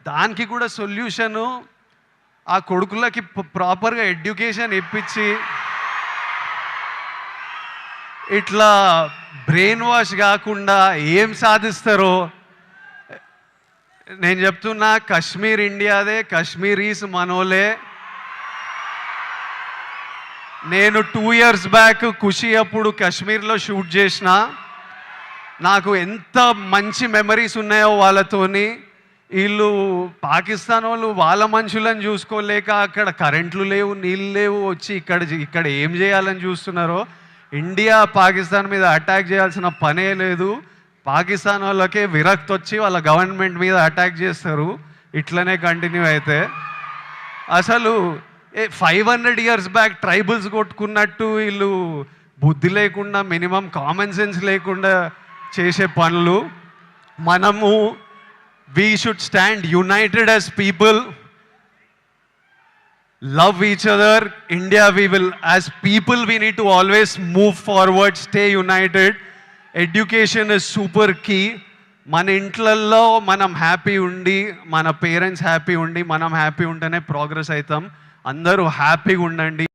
దానికి కూడా సొల్యూషను ఆ కొడుకులకి ప్రాపర్గా ఎడ్యుకేషన్ ఇప్పించి ఇట్లా బ్రెయిన్ వాష్ కాకుండా ఏం సాధిస్తారో నేను చెప్తున్నా. కశ్మీర్ ఇండియాదే, కశ్మీరీస్ మనోలే. నేను 2 years బ్యాక్ ఖుషి అప్పుడు కాశ్మీర్లో షూట్ చేసిన. నాకు ఎంత మంచి మెమరీస్ ఉన్నాయో వాళ్ళతోని. వీళ్ళు పాకిస్తాన్ వాళ్ళు వాళ్ళ మనుషులను చూసుకోలేక అక్కడ కరెంట్లు లేవు, నీళ్ళు లేవు, వచ్చి ఇక్కడ ఏం చేయాలని చూస్తున్నారో. ఇండియా పాకిస్తాన్ మీద అటాక్ చేయాల్సిన పనే లేదు. పాకిస్తాన్ వాళ్ళకే విరక్తి వచ్చి వాళ్ళ గవర్నమెంట్ మీద అటాక్ చేస్తారు. ఇట్లనే కంటిన్యూ అయితే అసలు 500 years బ్యాక్ ట్రైబల్స్ కొట్టుకున్నట్టు వీళ్ళు బుద్ధి లేకుండా, మినిమం కామన్ సెన్స్ లేకుండా చేసే పనులు. మనము we should stand united as people, love each other. India, as people we need to always move forward, stay united. Education is super key. మన ఇంట్లల్లో మనం హ్యాపీ ఉండి, మన పేరెంట్స్ హ్యాపీ ఉండి, మనం హ్యాపీ ఉంటేనే ప్రోగ్రెస్ అవుతాం. అందరూ హ్యాపీగా ఉండండి.